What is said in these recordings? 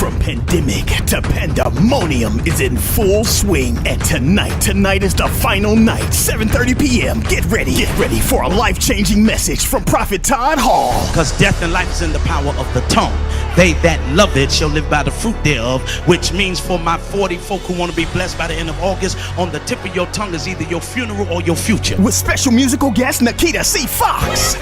From pandemic to pandemonium is in full swing. And tonight is the final night, 7:30 p.m. Get ready for a life-changing message from Prophet Todd Hall. Because death and life is in the power of the tongue. They that love it shall live by the fruit thereof, which means for my 40 folk who want to be blessed by the end of August, on the tip of your tongue is either your funeral or your future. With special musical guest Nikita C. Fox.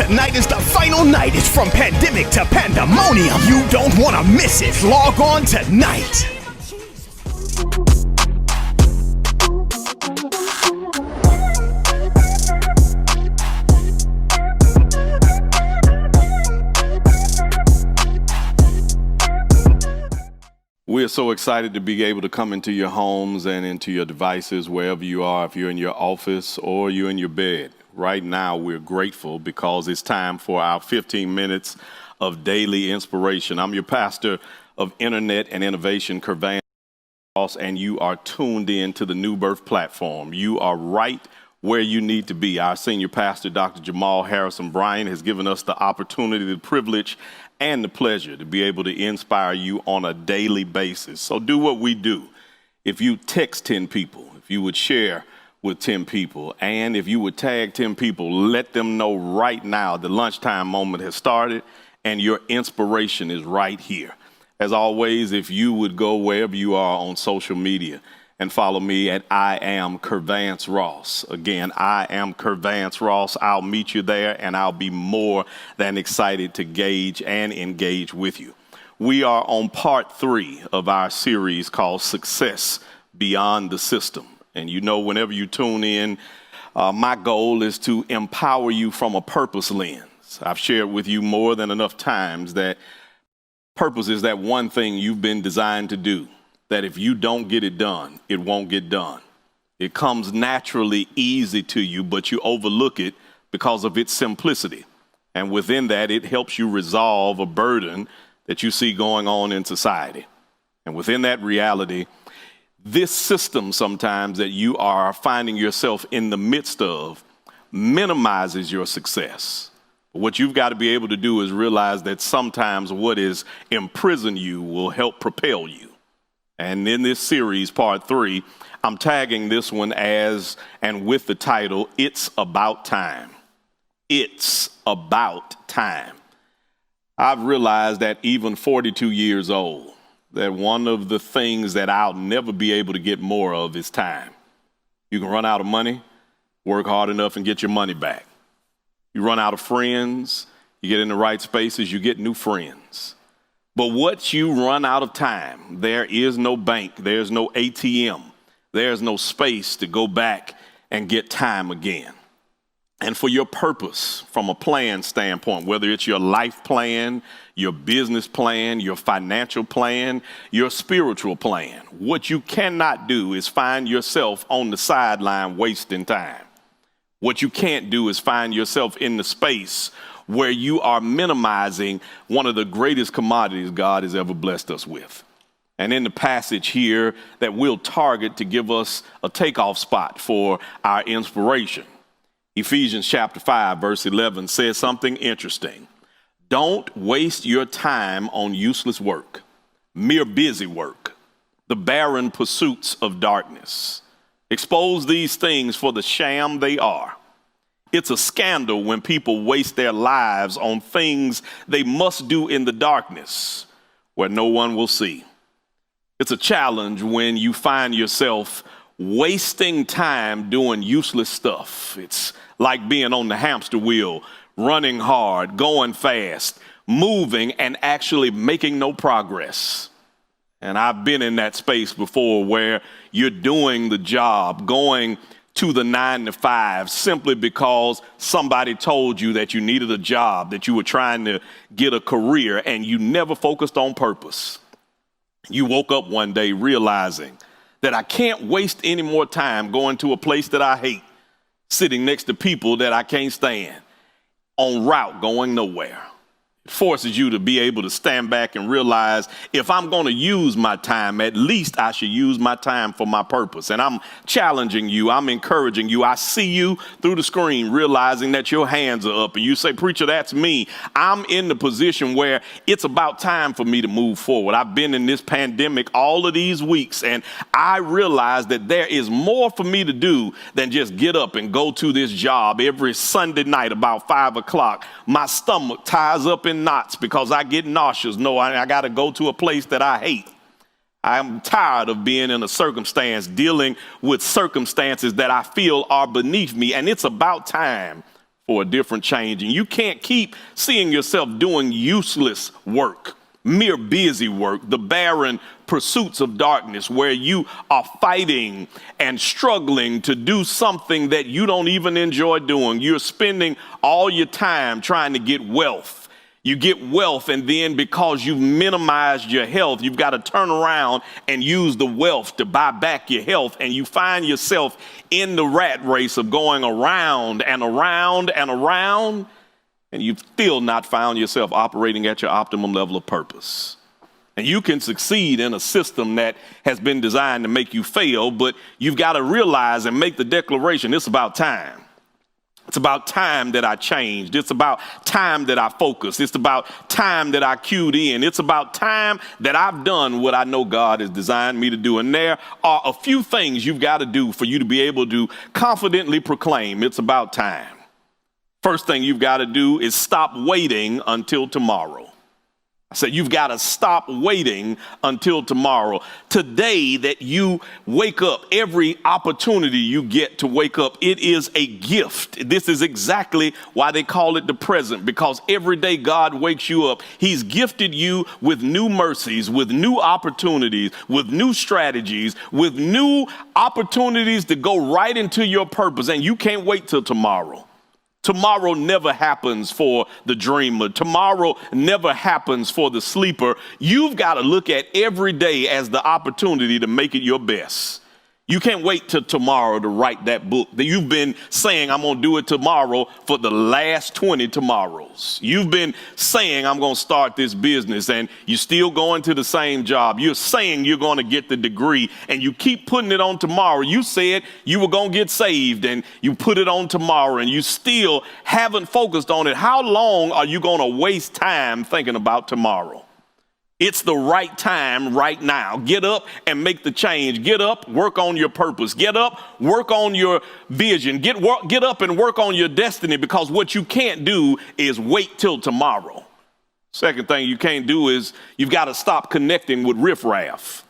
Tonight is the final night. It's from pandemic to pandemonium. You don't want to miss it. Log on tonight. We're so excited to be able to come into your homes and into your devices, wherever you are, if you're in your office or you're in your bed. Right now, we're grateful because it's time for our 15 minutes of daily inspiration. I'm your pastor of Internet and Innovation, Kervance, and you are tuned in to the New Birth platform. You are right where you need to be. Our senior pastor, Dr. Jamal Bryant, has given us the opportunity, the privilege, and the pleasure to be able to inspire you on a daily basis. So do what we do. If you text 10 people, if you would share with 10 people, and if you would tag 10 people, let them know right now the lunchtime moment has started and your inspiration is right here. As always, if you would go wherever you are on social media and follow me at I am Kervance Ross. Again, I am Kervance Ross. I'll meet you there, and I'll be more than excited to gauge and engage with you. We are on part 3 of our series called Success Beyond the System. And you know, whenever you tune in, my goal is to empower you from a purpose lens. I've shared with you more than enough times that purpose is that one thing you've been designed to do, that if you don't get it done, it won't get done. It comes naturally easy to you, but you overlook it because of its simplicity. And within that, it helps you resolve a burden that you see going on in society. And within that reality, this system sometimes that you are finding yourself in the midst of minimizes your success. What you've got to be able to do is realize that sometimes what is imprisoned you will help propel you. And in this series, part 3, I'm tagging this one as, and with the title, It's About Time. It's about time. I've realized that even 42 years old, that one of the things that I'll never be able to get more of is time. You can run out of money, work hard enough and get your money back. You run out of friends, you get in the right spaces, you get new friends. But once you run out of time, there is no bank, there's no ATM, there's no space to go back and get time again. And for your purpose, from a plan standpoint, whether it's your life plan, your business plan, your financial plan, your spiritual plan, what you cannot do is find yourself on the sideline wasting time. What you can't do is find yourself in the space where you are minimizing one of the greatest commodities God has ever blessed us with. And in the passage here that we'll target to give us a takeoff spot for our inspiration, Ephesians chapter 5, verse 11 says something interesting. Don't waste your time on useless work, mere busy work, the barren pursuits of darkness. Expose these things for the sham they are. It's a scandal when people waste their lives on things they must do in the darkness where no one will see. It's a challenge when you find yourself wasting time doing useless stuff. It's like being on the hamster wheel, running hard, going fast, moving, and actually making no progress. And I've been in that space before where you're doing the job, going to the 9 to 5 simply because somebody told you that you needed a job, that you were trying to get a career, and you never focused on purpose. You woke up one day realizing that I can't waste any more time going to a place that I hate, sitting next to people that I can't stand, en route going nowhere. forces you to be able to stand back and realize if I'm going to use my time, at least I should use my time for my purpose. And I'm challenging you. I'm encouraging you. I see you through the screen realizing that your hands are up and you say, preacher, that's me. I'm in the position where it's about time for me to move forward. I've been in this pandemic all of these weeks and I realize that there is more for me to do than just get up and go to this job every Sunday night about 5 o'clock. My stomach ties up in knots because I get nauseous. No, I got to go to a place that I hate. I'm tired of being in a circumstance, dealing with circumstances that I feel are beneath me. And it's about time for a different change. And you can't keep seeing yourself doing useless work, mere busy work, the barren pursuits of darkness where you are fighting and struggling to do something that you don't even enjoy doing. You're spending all your time trying to get wealth. You get wealth, and then because you've minimized your health, you've got to turn around and use the wealth to buy back your health, and you find yourself in the rat race of going around and around and around, and you've still not found yourself operating at your optimum level of purpose. And you can succeed in a system that has been designed to make you fail, but you've got to realize and make the declaration, it's about time. It's about time that I changed. It's about time that I focused. It's about time that I cued in. It's about time that I've done what I know God has designed me to do. And there are a few things you've got to do for you to be able to confidently proclaim it's about time. First thing you've got to do is stop waiting until tomorrow. I said, you've got to stop waiting until tomorrow. Today that you wake up, every opportunity you get to wake up, it is a gift. This is exactly why they call it the present, because every day God wakes you up, he's gifted you with new mercies, with new opportunities, with new strategies, with new opportunities to go right into your purpose. And you can't wait till tomorrow. Tomorrow never happens for the dreamer. Tomorrow never happens for the sleeper. You've got to look at every day as the opportunity to make it your best. You can't wait till tomorrow to write that book that you've been saying, I'm going to do it tomorrow for the last 20 tomorrows. You've been saying, I'm going to start this business, and you're still going to the same job. You're saying you're going to get the degree, and you keep putting it on tomorrow. You said you were going to get saved, and you put it on tomorrow, and you still haven't focused on it. How long are you going to waste time thinking about tomorrow? It's the right time right now. Get up and make the change. Get up, work on your purpose. Get up, work on your vision. Get up and work on your destiny, because what you can't do is wait till tomorrow. Second thing you can't do is you've got to stop connecting with riffraff.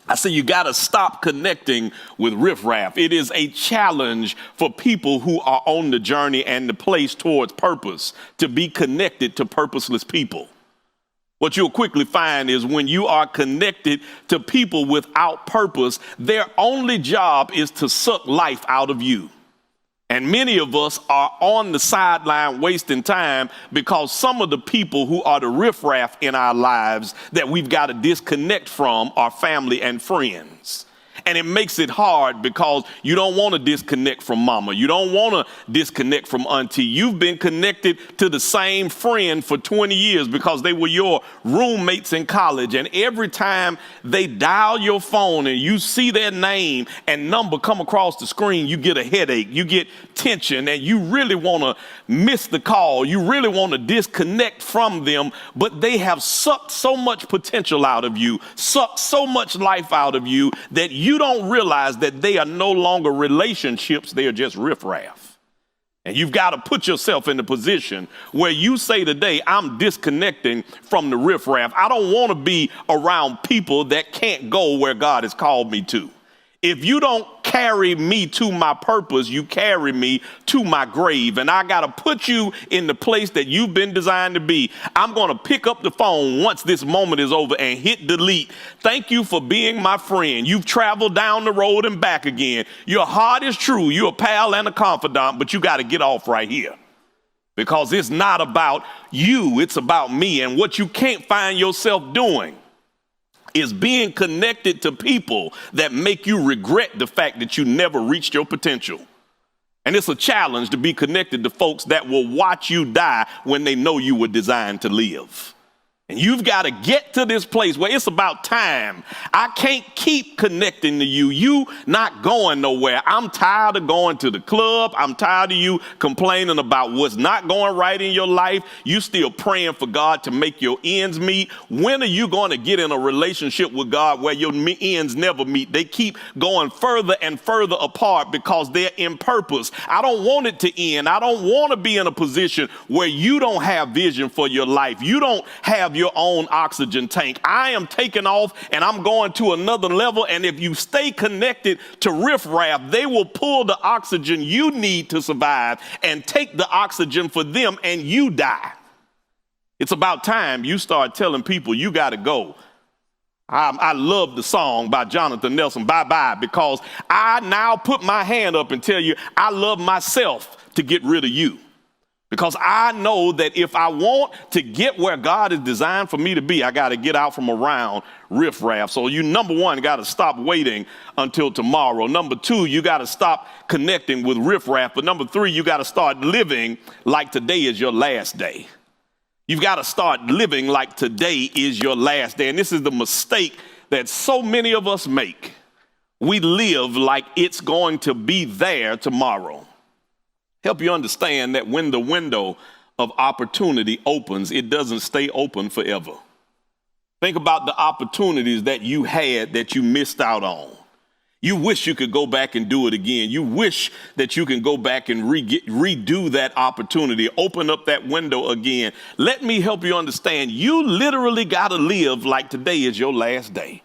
I say you got to stop connecting with riffraff. It is a challenge for people who are on the journey and the place towards purpose to be connected to purposeless people. What you'll quickly find is when you are connected to people without purpose, their only job is to suck life out of you. And many of us are on the sideline wasting time because some of the people who are the riffraff in our lives that we've got to disconnect from are family and friends. And it makes it hard because you don't want to disconnect from mama. You don't want to disconnect from auntie. You've been connected to the same friend for 20 years because they were your roommates in college. And every time they dial your phone and you see their name and number come across the screen, you get a headache, you get tension, and you really want to miss the call. You really want to disconnect from them, but they have sucked so much potential out of you, sucked so much life out of you that you don't realize that they are no longer relationships, they are just riffraff. And you've got to put yourself in the position where you say today, I'm disconnecting from the riffraff. I don't want to be around people that can't go where God has called me to. If you don't carry me to my purpose, you carry me to my grave. And I got to put you in the place that you've been designed to be. I'm going to pick up the phone once this moment is over and hit delete. Thank you for being my friend. You've traveled down the road and back again. Your heart is true. You're a pal and a confidant, but you got to get off right here. Because it's not about you. It's about me. And what you can't find yourself doing is being connected to people that make you regret the fact that you never reached your potential. And it's a challenge to be connected to folks that will watch you die when they know you were designed to live. And you've got to get to this place where it's about time. I can't keep connecting to you. You not going nowhere. I'm tired of going to the club. I'm tired of you complaining about what's not going right in your life. You still praying for God to make your ends meet. When are you going to get in a relationship with God where your ends never meet? They keep going further and further apart because they're in purpose. I don't want it to end. I don't want to be in a position where you don't have vision for your life. You don't have your own oxygen tank. I am taking off and I'm going to another level. And if you stay connected to riffraff, they will pull the oxygen you need to survive and take the oxygen for them, and you die. It's about time you start telling people you got to go. I love the song by Jonathan Nelson, Bye Bye, because I now put my hand up and tell you I love myself to get rid of you. Because I know that if I want to get where God is designed for me to be, I got to get out from around riffraff. So you, number one, got to stop waiting until tomorrow. Number two, you got to stop connecting with riffraff. But number three, you got to start living like today is your last day. You've got to start living like today is your last day. And this is the mistake that so many of us make. We live like it's going to be there tomorrow. Help you understand that when the window of opportunity opens, it doesn't stay open forever. Think about the opportunities that you had that you missed out on. You wish you could go back and do it again. You wish that you can go back and redo that opportunity, open up that window again. Let me help you understand. You literally got to live like today is your last day.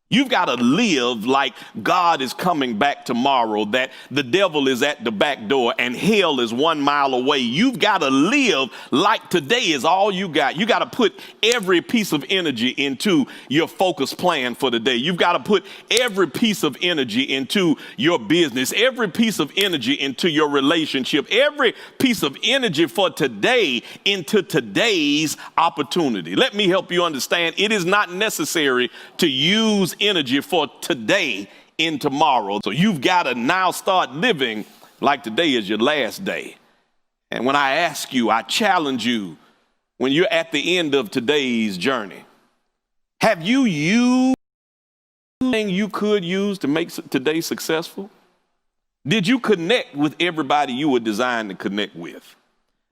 You've got to live like God is coming back tomorrow, that the devil is at the back door and hell is 1 mile away. You've got to live like today is all you got. You got to put every piece of energy into your focus plan for the day. You've got to put every piece of energy into your business, every piece of energy into your relationship, every piece of energy for today into today's opportunity. Let me help you understand. It is not necessary to use energy for today in tomorrow. So you've got to now start living like today is your last day. And when I ask you, I challenge you, when you're at the end of today's journey, have you used everything you could use to make today successful? Did you connect with everybody you were designed to connect with?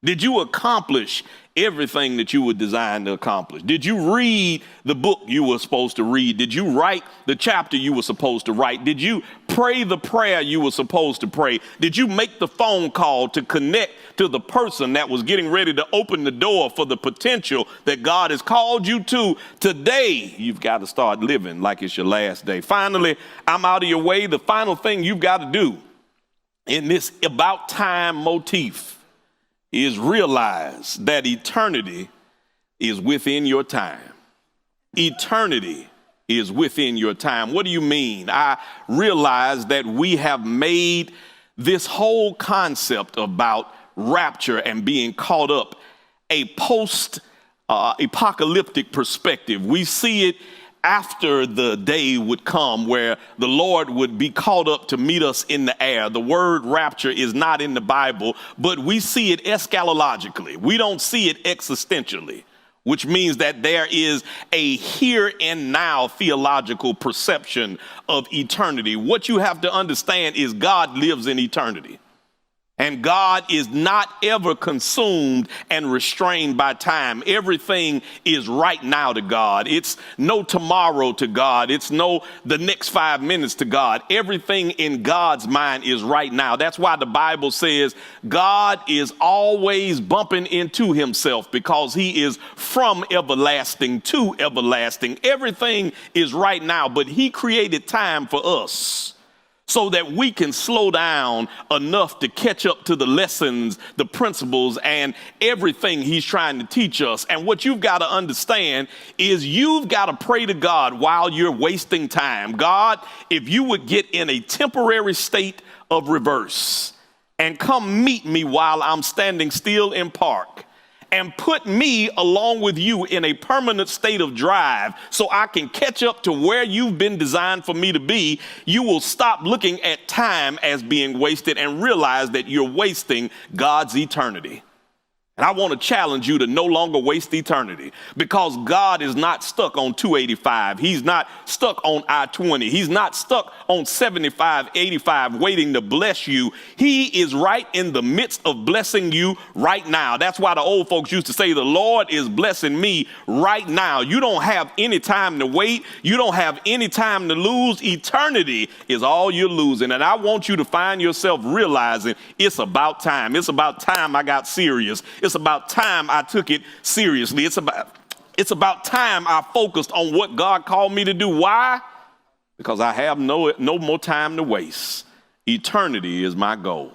Did you accomplish everything that you were designed to accomplish? Did you read the book you were supposed to read? Did you write the chapter you were supposed to write? Did you pray the prayer you were supposed to pray? Did you make the phone call to connect to the person that was getting ready to open the door for the potential that God has called you to? Today, you've got to start living like it's your last day. Finally, I'm out of your way. The final thing you've got to do in this about time motif is realize that eternity is within your time. Eternity is within your time. What do you mean? I realize that we have made this whole concept about rapture and being caught up a post-apocalyptic perspective. We see it after the day would come where the Lord would be caught up to meet us in the air. The word rapture is not in the Bible, but we see it eschatologically. We don't see it existentially, which means that there is a here and now theological perception of eternity. What you have to understand is God lives in eternity. And God is not ever consumed and restrained by time. Everything is right now to God. It's no tomorrow to God. It's no the next 5 minutes to God. Everything in God's mind is right now. That's why the Bible says God is always bumping into himself because he is from everlasting to everlasting. Everything is right now, but he created time for us so that we can slow down enough to catch up to the lessons, the principles, and everything he's trying to teach us. And what you've got to understand is you've got to pray to God while you're wasting time. God, if you would get in a temporary state of reverse and come meet me while I'm standing still in park and put me along with you in a permanent state of drive so I can catch up to where you've been designed for me to be, you will stop looking at time as being wasted and realize that you're wasting God's eternity. And I want to challenge you to no longer waste eternity, because God is not stuck on 285. He's not stuck on I-20. He's not stuck on 75, 85 waiting to bless you. He is right in the midst of blessing you right now. That's why the old folks used to say, the Lord is blessing me right now. You don't have any time to wait. You don't have any time to lose. Eternity is all you're losing. And I want you to find yourself realizing it's about time. It's about time I got serious. It's about time I took it seriously. It's about time I focused on what God called me to do. Why? Because I have no more time to waste. Eternity is my goal.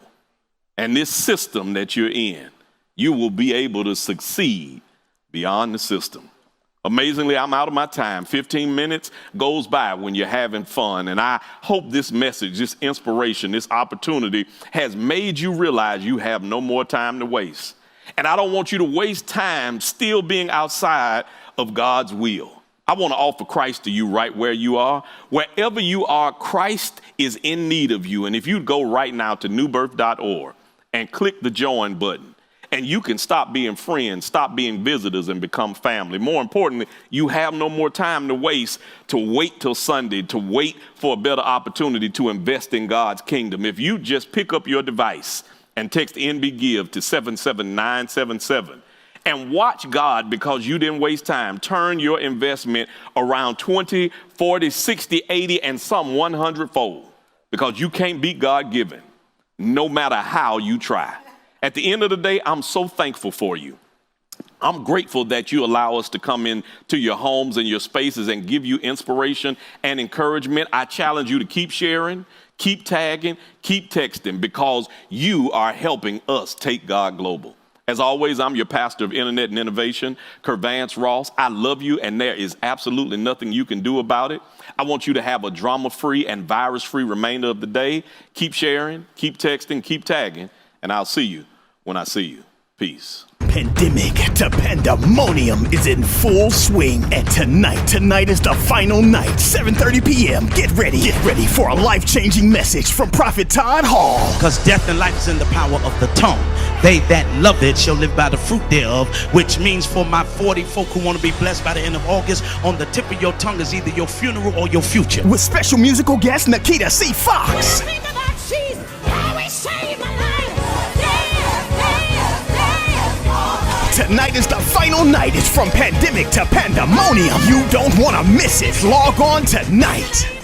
And this system that you're in, you will be able to succeed beyond the system. Amazingly, I'm out of my time. 15 minutes goes by when you're having fun. And I hope this message, this inspiration, this opportunity has made you realize you have no more time to waste. And I don't want you to waste time still being outside of God's will. I want to offer Christ to you right where you are. Wherever you are, Christ is in need of you. And if you'd go right now to newbirth.org and click the join button, and you can stop being friends, stop being visitors, and become family. More importantly, you have no more time to waste, to wait till Sunday, to wait for a better opportunity to invest in God's kingdom. If you just pick up your device and text NBGIVE to 77977 and watch God, because you didn't waste time, turn your investment around 20, 40, 60, 80, and some 100-fold, because you can't beat God-given, no matter how you try. At the end of the day, I'm so thankful for you. I'm grateful that you allow us to come into your homes and your spaces and give you inspiration and encouragement. I challenge you to keep sharing, keep tagging, keep texting, because you are helping us take God global. As always, I'm your pastor of Internet and Innovation, Kervance Ross. I love you, and there is absolutely nothing you can do about it. I want you to have a drama-free and virus-free remainder of the day. Keep sharing, keep texting, keep tagging, and I'll see you when I see you. Peace. Pandemic to Pandemonium is in full swing, and tonight is the final night, 7:30 p.m. Get ready for a life-changing message from Prophet Todd Hall. Because death and life is in the power of the tongue. They that love it shall live by the fruit thereof, which means for my 40 folk who want to be blessed by the end of August, on the tip of your tongue is either your funeral or your future. With special musical guest Nikita C. Fox. Tonight is the final night. It's from Pandemic to Pandemonium. You don't want to miss it. Log on tonight.